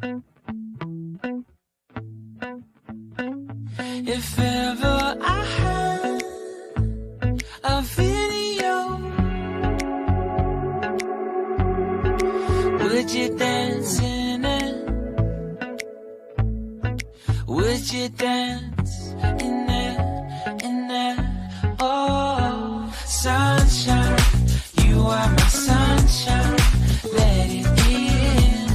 If ever I had a video, would you dance in it? Would you dance in it, in it? Oh, sunshine, you are my sunshine. Let it in,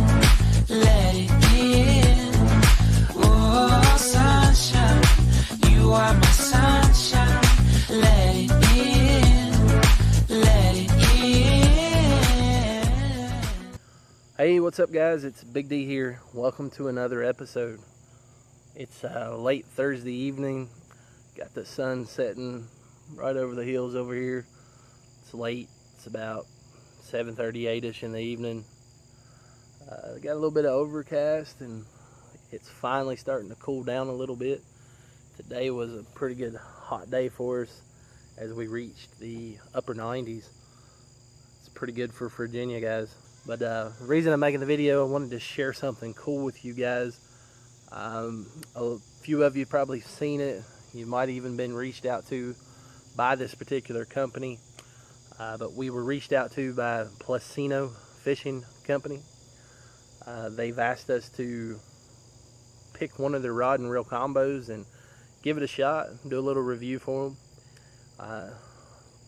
let it in. Oh, sunshine, you are my sunshine. Let it in, let it in. Hey, what's up guys? It's Big D here. Welcome to another episode. It's late Thursday evening. Got the sun setting right over the hills over here. It's late. It's about 7:38ish in the evening. Got a little bit of overcast and it's finally starting to cool down a little bit. Today was a pretty good hot day for us as we reached the upper 90s. It's pretty good for Virginia, guys. But the reason I'm making the video, I wanted to share something cool with you guys. A few of you probably seen it. You might even been reached out to by this particular company. But we were reached out to by Plusinno Fishing company. They've asked us to pick one of their rod and reel combos and give it a shot, do a little review for them.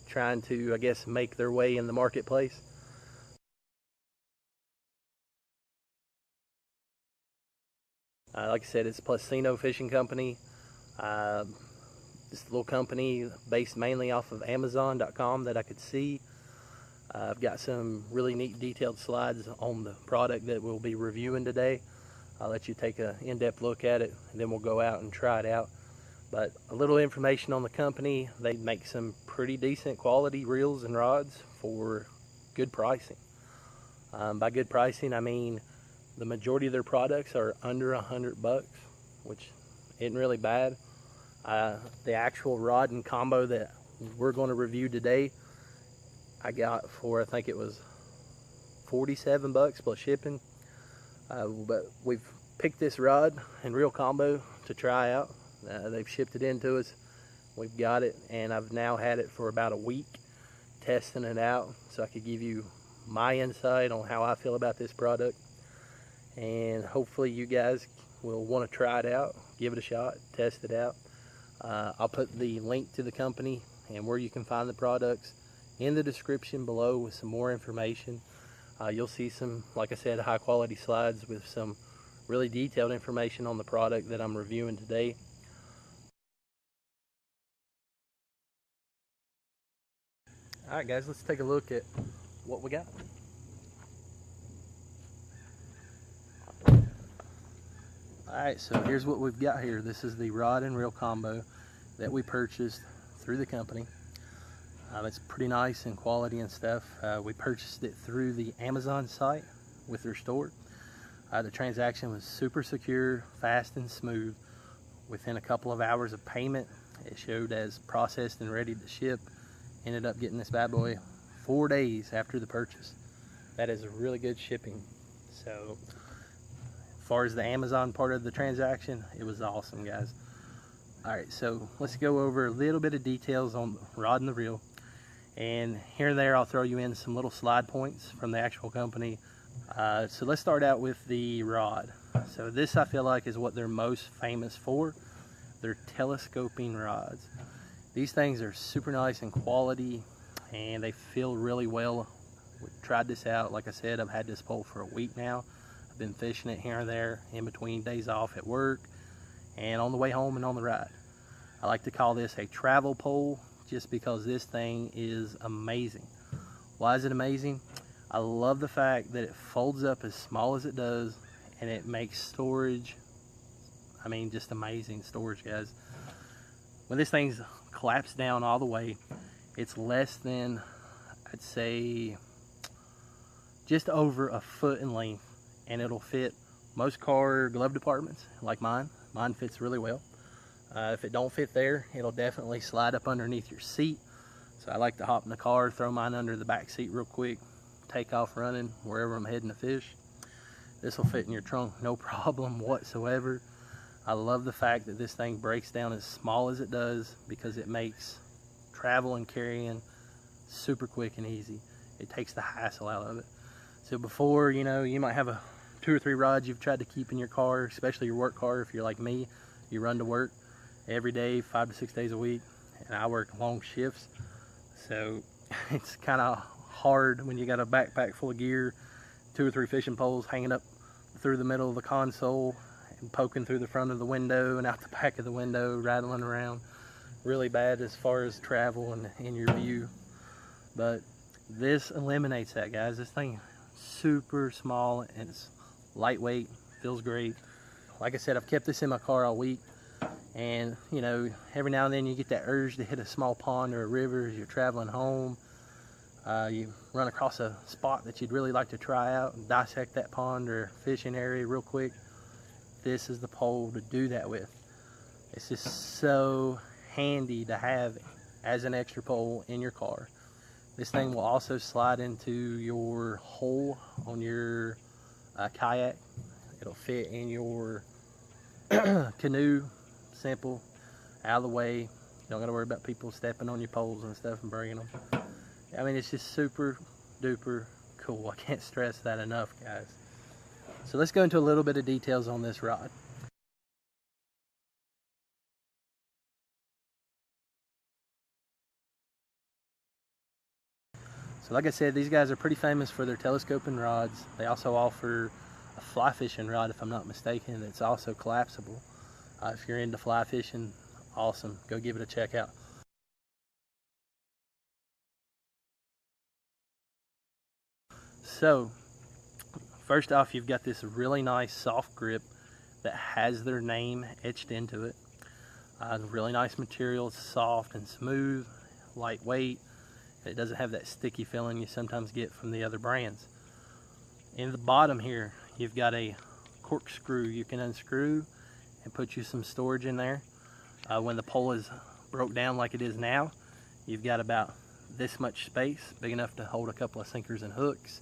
Trying to, I guess, make their way in the marketplace. Like I said, it's Plusinno Fishing Company. This little company based mainly off of Amazon.com that I could see. I've got some really neat detailed slides on the product that we'll be reviewing today. I'll let you take an in-depth look at it and then we'll go out and try it out. But a little information on the company. They make some pretty decent quality reels and rods for good pricing. By good pricing, I mean the majority of their products are under $100, which isn't really bad. The actual rod and combo that we're going to review today, I got for, I think it was $47 plus shipping. But we've picked this rod and reel combo to try out. They've shipped it in to us. We've got it, and I've now had it for about a week testing it out so I could give you my insight on how I feel about this product. And hopefully you guys will want to try it out, give it a shot, test it out. I'll put the link to the company and where you can find the products in the description below with some more information. You'll see some, like I said, high quality slides with some really detailed information on the product that I'm reviewing today. Alright guys, let's take a look at what we got. Alright, so here's what we've got here. This is the rod and reel combo that we purchased through the company. It's pretty nice in quality and stuff. We purchased it through the Amazon site with their store. The transaction was super secure, fast and smooth. Within a couple of hours of payment, it showed as processed and ready to ship. Ended up getting this bad boy 4 days after the purchase. That is a really good shipping. So as far as the Amazon part of the transaction, it was awesome, guys. Alright, so let's go over a little bit of details on the rod and the reel. And here and there I'll throw you in some little slide points from the actual company. So let's start out with the rod. So this, I feel like, is what they're most famous for. They're telescoping rods. These things are super nice in quality and they feel really well. We tried this out. Like I said, I've had this pole for a week now. I've been fishing it here and there in between days off at work and on the way home and on the ride. I like to call this a travel pole just because this thing is amazing. Why is it amazing? I love the fact that it folds up as small as it does and it makes storage, I mean, just amazing storage, guys. When this thing's collapsed down all the way, it's less than, I'd say, just over a foot in length, and it'll fit most car glove departments like mine. Mine fits really well. If it don't fit there, it'll definitely slide up underneath your seat. So I like to hop in the car, throw mine under the back seat real quick, take off running wherever I'm heading to fish. this will fit in your trunk no problem whatsoever. I love the fact that this thing breaks down as small as it does, because it makes travel and carrying super quick and easy. It takes the hassle out of it. So before, you know, you might have 2 or 3 rods you've tried to keep in your car, especially your work car. If you're like me, you run to work every day, 5 to 6 days a week, and I work long shifts. So it's kind of hard when you got a backpack full of gear, 2 or 3 fishing poles hanging up through the middle of the console and poking through the front of the window and out the back of the window, rattling around. Really bad as far as travel and in your view. But this eliminates that, guys. This thing super small and it's lightweight, feels great. Like I said, I've kept this in my car all week, and you know, every now and then you get that urge to hit a small pond or a river as you're traveling home. You run across a spot that you'd really like to try out and dissect that pond or fishing area real quick. This is the pole to do that with. It's just so handy to have as an extra pole in your car. This thing will also slide into your hole on your kayak. It'll fit in your canoe, simple, out of the way. You don't got to worry about people stepping on your poles and stuff and breaking them. I mean, it's just super duper cool. I can't stress that enough, guys. So let's go into a little bit of details on this rod. So like I said, these guys are pretty famous for their telescoping rods. They also offer a fly fishing rod, if I'm not mistaken, that's also collapsible. If you're into fly fishing, awesome. Go give it a check out. So, first off, you've got this really nice soft grip that has their name etched into it. Really nice material. It's soft and smooth, lightweight. It doesn't have that sticky feeling you sometimes get from the other brands. In the bottom here, you've got a corkscrew you can unscrew and put you some storage in there. When the pole is broke down like it is now, you've got about this much space, big enough to hold a couple of sinkers and hooks.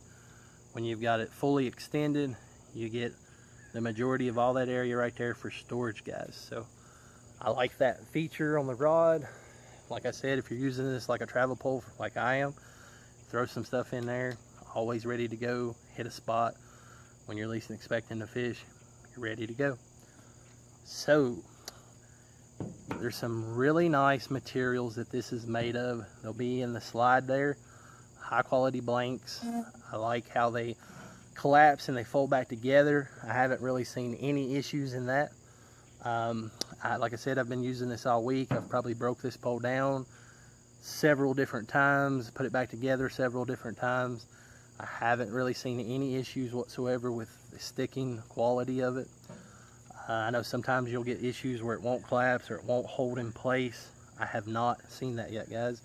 When you've got it fully extended, you get the majority of all that area right there for storage, guys. So I like that feature on the rod. Like I said, if you're using this like a travel pole like I am, throw some stuff in there, always ready to go, hit a spot when you're least expecting to fish, you're ready to go. So there's some really nice materials that this is made of. They'll be in the slide there. High quality blanks. I like how they collapse and they fold back together. I haven't really seen any issues in that. Like I said, I've been using this all week. I've probably broke this pole down several different times, put it back together several different times. I haven't really seen any issues whatsoever with the sticking quality of it. I know sometimes you'll get issues where it won't collapse or it won't hold in place. I have not seen that yet, guys.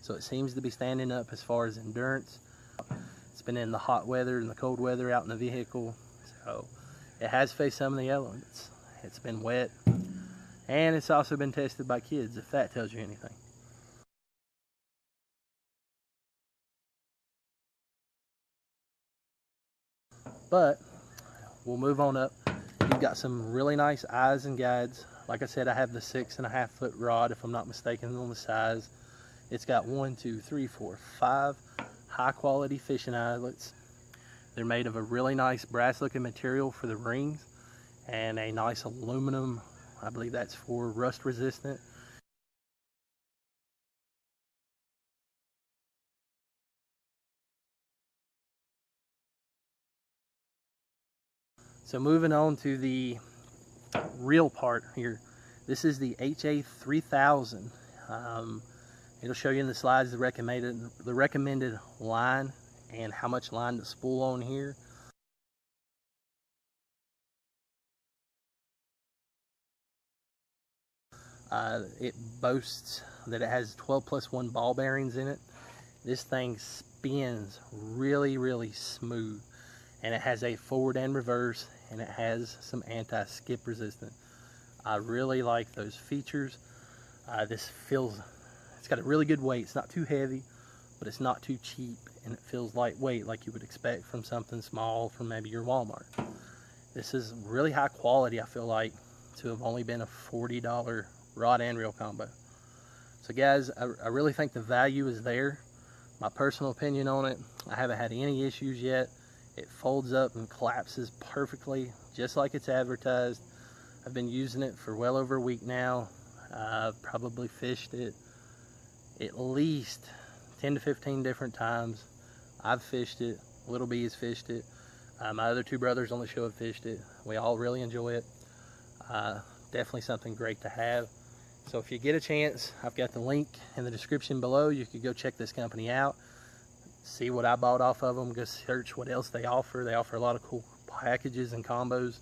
So it seems to be standing up as far as endurance. It's been in the hot weather and the cold weather out in the vehicle. So it has faced some of the elements. It's been wet. And it's also been tested by kids, if that tells you anything. But we'll move on up. You've got some really nice eyes and guides. Like I said, I have the 6.5 foot rod, if I'm not mistaken on the size. It's got 1, 2, 3, 4, 5 high quality fishing eyelets. They're made of a really nice brass looking material for the rings and a nice aluminum. I believe that's for rust resistant. So moving on to the real part here. This is the HA3000. It'll show you in the slides the recommended line and how much line to spool on here. It boasts that it has 12+1 ball bearings in it. This thing spins really smooth, and it has a forward and reverse, and it has some anti-skip resistant. I really like those features. It's got a really good weight. It's not too heavy, but it's not too cheap, and it feels lightweight like you would expect from something small from maybe your Walmart. This is really high quality, I feel like, to have only been a $40 rod and reel combo. So guys, I really think the value is there. My personal opinion on it, I haven't had any issues yet. It folds up and collapses perfectly, just like it's advertised. I've been using it for well over a week now. I've probably fished it at least 10 to 15 different times. I've fished it, Little B has fished it. My other two brothers on the show have fished it. We all really enjoy it. Definitely something great to have. So if you get a chance, I've got the link in the description below. You could go check this company out, see what I bought off of them, go search what else they offer. They offer a lot of cool packages and combos.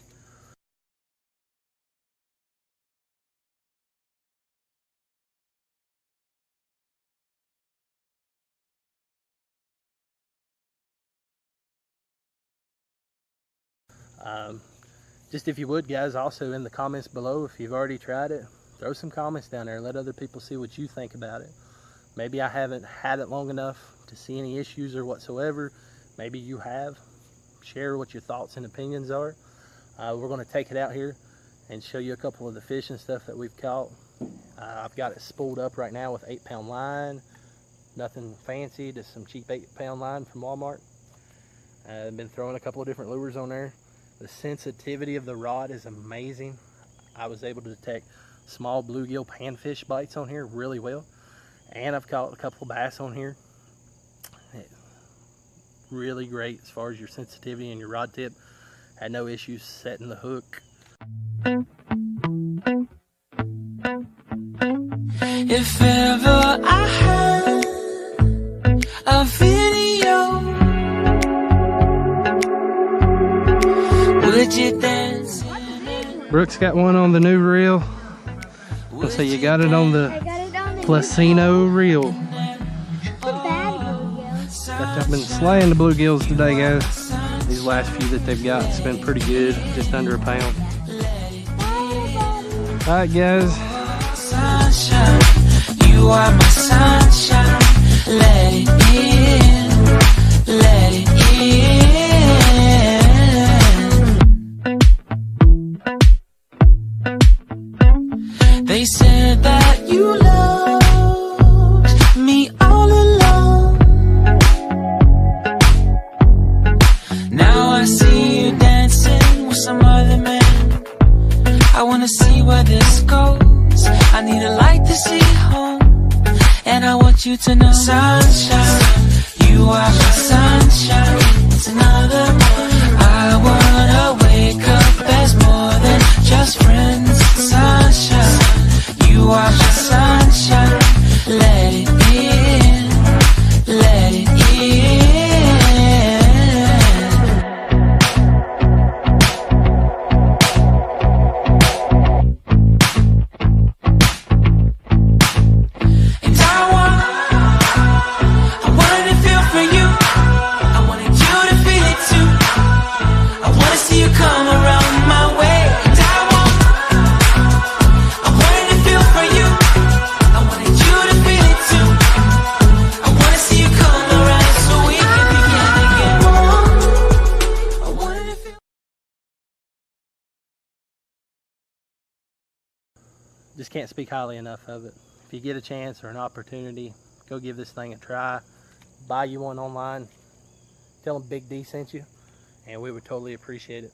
Just if you would, guys, also in the comments below, if you've already tried it, throw some comments down there. Let other people see what you think about it. Maybe I haven't had it long enough to see any issues or whatsoever. Maybe you have. Share what your thoughts and opinions are. We're going to take it out here and show you a couple of the fish and stuff that we've caught. I've got it spooled up right now with 8-pound line. Nothing fancy, just some cheap 8-pound line from Walmart. I've been throwing a couple of different lures on there. The sensitivity of the rod is amazing. I was able to detect small bluegill panfish bites on here really well. And I've caught a couple of bass on here. Really great as far as your sensitivity and your rod tip. Had no issues setting the hook. If ever I had a video, would you dance? Brooks got one on the new reel. So you got it on the Plusinno reel. I've been slaying the bluegills today, guys. These last few that they've got, it's been pretty good, just under a pound. Alright guys. Sunshine, you are my sunshine. Let it in, let it in. They said that you loved me all along. Now I see you dancing with some other man. I wanna see where this goes. I need a light to see home, and I want you to know, sunshine, you are my sunshine. It's another one. I wanna wake up as more than just friends. Sunshine, you are my sunshine. Let it in, let it in. Just can't speak highly enough of it. If you get a chance or an opportunity, go give this thing a try. Buy you one online. Tell them Big D sent you, and we would totally appreciate it.